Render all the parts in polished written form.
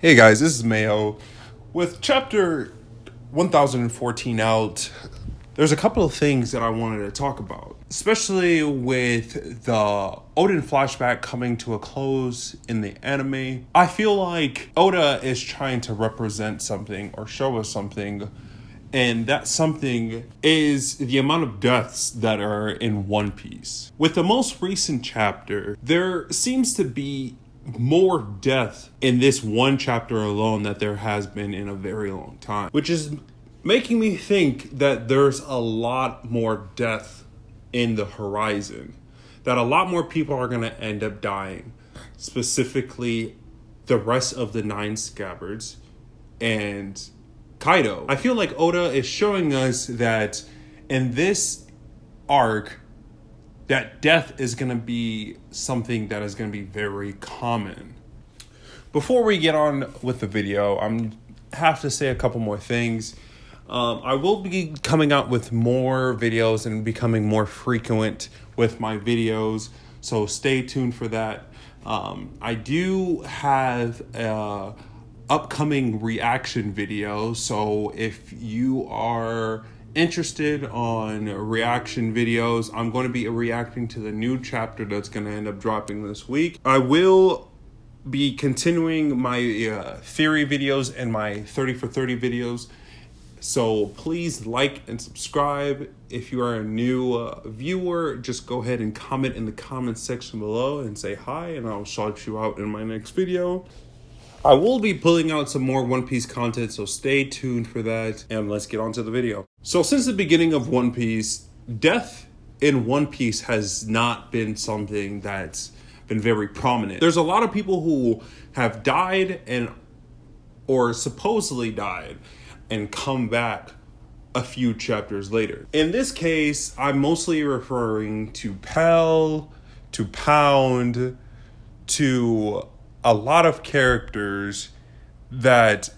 Hey guys, this is Mei-Ō. With chapter 1014 out, there's a couple of things that I wanted to talk about, especially with the Odin flashback coming to a close in the anime. I feel like Oda is trying to represent something or show us something, and that something is the amount of deaths that are in One Piece. With the most recent chapter, there seems to be more death in this one chapter alone that there has been in a very long time, which is making me think that there's a lot more death in the horizon, that a lot more people are going to end up dying, specifically the rest of the 9 scabbards and Kaido. I feel like Oda is showing us that in this arc, that death is going to be something that is going to be very common. Before we get on with the video, I have to say a couple more things. I will be coming out with more videos and becoming more frequent with my videos, so stay tuned for that. I do have a upcoming reaction video, so if you are interested on reaction videos, I'm going to be reacting to the new chapter that's going to end up dropping this week. I will be continuing my theory videos and my 30 for 30 videos, so please like and subscribe. If you are a new viewer, just go ahead and comment in the comment section below and say hi, and I'll shout you out in my next video. I will be pulling out some more One Piece content, so stay tuned for that, and let's get on to the video. So since the beginning of One Piece, death in One Piece has not been something that's been very prominent. There's a lot of people who have died or supposedly died and come back a few chapters later. In this case, I'm mostly referring to Pell, to Pound, to a lot of characters that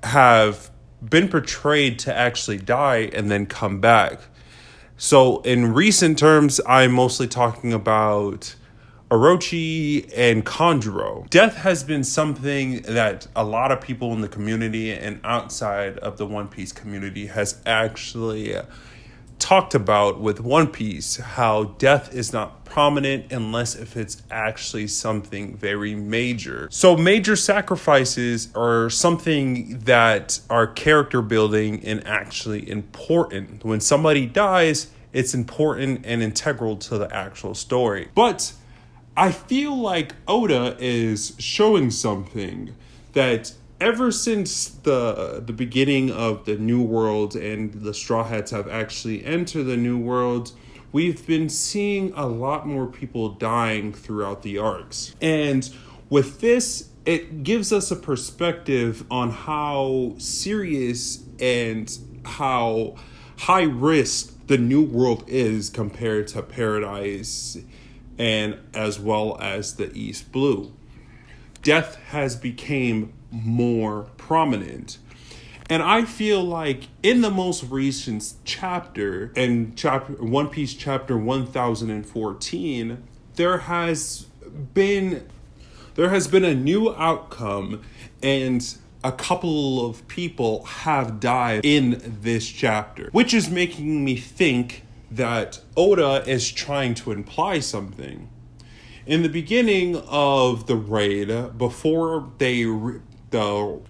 have been portrayed to actually die and then come back. So in recent terms, I'm mostly talking about Orochi and Kanjuro. Death has been something that a lot of people in the community and outside of the One Piece community has actually talked about with One Piece, how death is not prominent unless if it's actually something very major. So major sacrifices are something that are character building and actually important. When somebody dies, it's important and integral to the actual story. But I feel like Oda is showing something that ever since the beginning of the New World and the Straw Hats have actually entered the New World, we've been seeing a lot more people dying throughout the arcs. And with this, it gives us a perspective on how serious and how high risk the New World is compared to Paradise and as well as the East Blue. Death has become more prominent. And I feel like in the most recent chapter, in One Piece chapter 1014, there has been a new outcome, and a couple of people have died in this chapter, which is making me think that Oda is trying to imply something. In the beginning of the raid, before the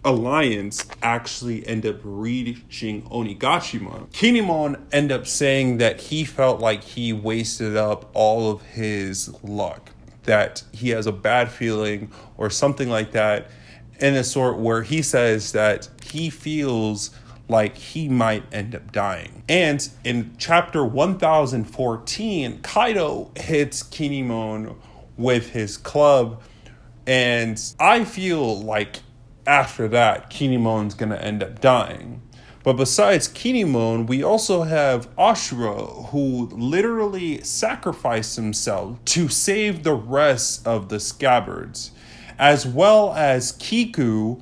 Alliance actually end up reaching Onigashima, Kinemon ended up saying that he felt like he wasted up all of his luck, that he has a bad feeling or something like that, in a sort where he says that he feels like he might end up dying. And in chapter 1014, Kaido hits Kinemon with his club, and I feel like after that, Kinemon's gonna end up dying. But besides Kinemon, we also have Ashura, who literally sacrificed himself to save the rest of the scabbards, as well as Kiku,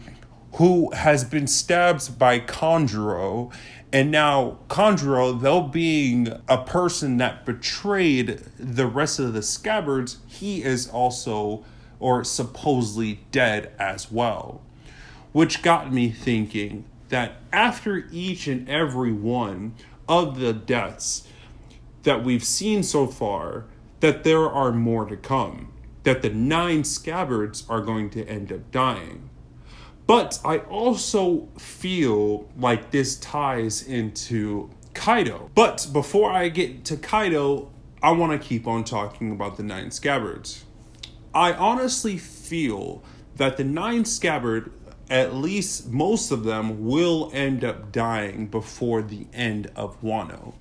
who has been stabbed by Kanjuro. And now Kanjuro, though being a person that betrayed the rest of the scabbards, he is also or supposedly dead as well. which got me thinking that after each and every one of the deaths that we've seen so far, that there are more to come, that the 9 scabbards are going to end up dying. But I also feel like this ties into Kaido. But before I get to Kaido, I want to keep on talking about the 9 scabbards. I honestly feel that the 9 scabbard, at least most of them, will end up dying before the end of Wano.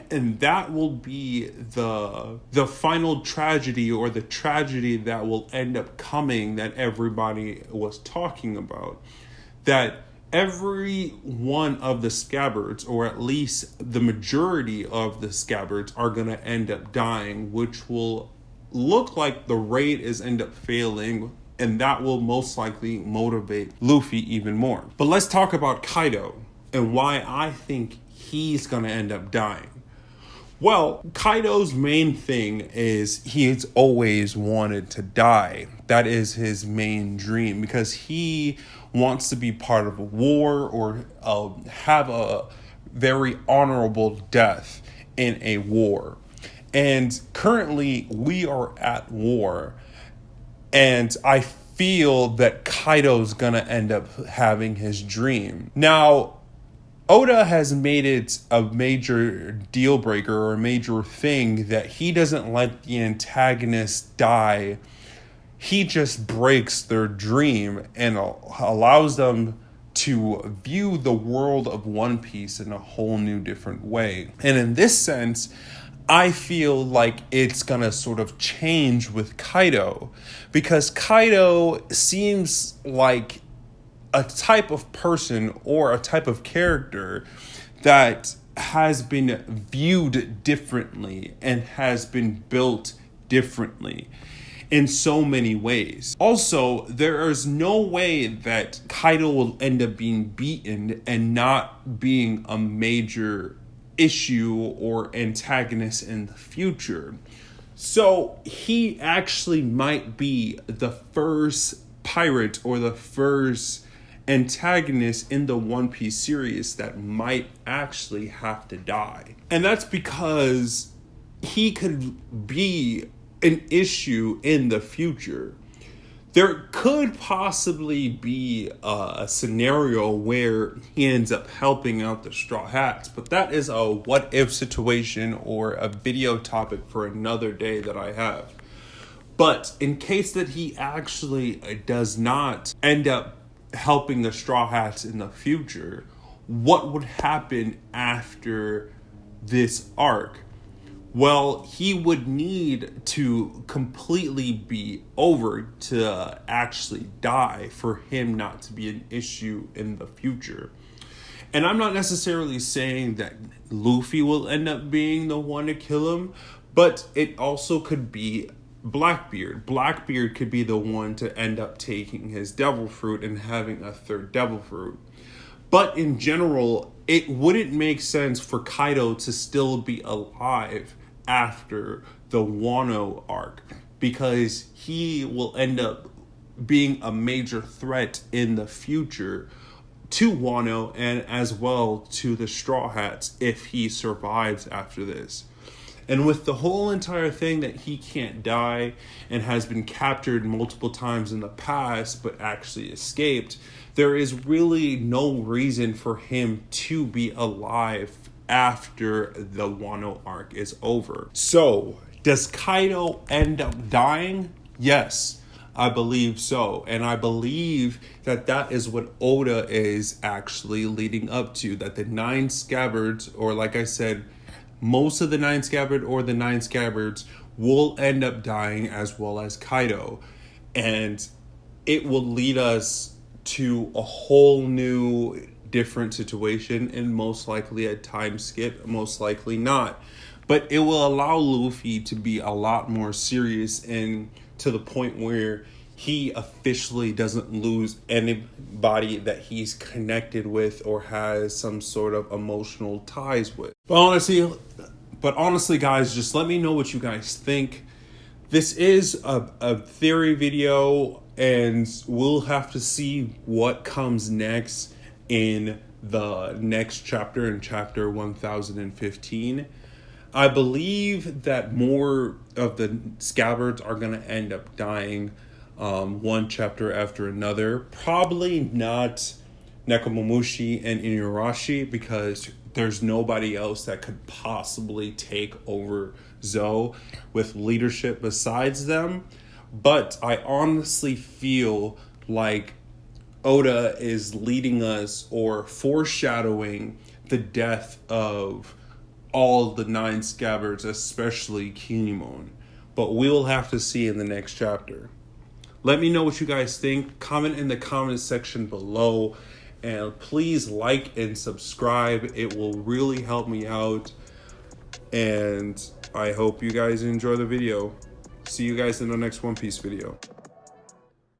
And that will be the final tragedy, or the tragedy that will end up coming that everybody was talking about. That every one of the scabbards, or at least the majority of the scabbards, are going to end up dying, which will look like the raid is end up failing, and that will most likely motivate Luffy even more. But let's talk about Kaido and why I think he's gonna end up dying. Well, Kaido's main thing is he's always wanted to die. That is his main dream, because he wants to be part of a war, or have a very honorable death in a war. And currently we are at war. And I feel that Kaido's gonna end up having his dream. Now, Oda has made it a major deal breaker, or a major thing, that he doesn't let the antagonist die. He just breaks their dream and allows them to view the world of One Piece in a whole new different way. And in this sense, I feel like it's gonna sort of change with Kaido, because Kaido seems like a type of person, or a type of character, that has been viewed differently and has been built differently in so many ways. Also, there is no way that Kaido will end up being beaten and not being a major issue or antagonist in the future. So he actually might be the first pirate, or the first antagonist in the One Piece series that might actually have to die. And that's because he could be an issue in the future. There could possibly be a scenario where he ends up helping out the Straw Hats, but that is a what if situation, or a video topic for another day that I have. But in case that he actually does not end up helping the Straw Hats in the future, what would happen after this arc? Well, he would need to completely be over to actually die for him not to be an issue in the future. And I'm not necessarily saying that Luffy will end up being the one to kill him, but it also could be Blackbeard. Blackbeard could be the one to end up taking his devil fruit and having a third devil fruit. But in general, it wouldn't make sense for Kaido to still be alive after the Wano arc, because he will end up being a major threat in the future to Wano, and as well to the Straw Hats, if he survives after this. And with the whole entire thing that he can't die and has been captured multiple times in the past but actually escaped, there is really no reason for him to be alive after the Wano arc is over. So, does Kaido end up dying? Yes, I believe so. And I believe that that is what Oda is actually leading up to. That the 9 scabbards, or like I said, most of the 9 scabbard or the 9 scabbards will end up dying, as well as Kaido. And it will lead us to a whole new different situation, and most likely a time skip, most likely not. But it will allow Luffy to be a lot more serious, and to the point where he officially doesn't lose anybody that he's connected with or has some sort of emotional ties with. But honestly, guys, just let me know what you guys think. This is a theory video. And we'll have to see what comes next in the next chapter, in chapter 1015. I believe that more of the scabbards are going to end up dying one chapter after another. Probably not Nekomamushi and Inuyasha, because there's nobody else that could possibly take over Zou with leadership besides them. But I honestly feel like Oda is leading us or foreshadowing the death of all the 9 scabbards, especially Kinemon. But we'll have to see in the next chapter. Let me know what you guys think. Comment in the comment section below. And please like and subscribe. It will really help me out. And I hope you guys enjoy the video. See you guys in the next One Piece video.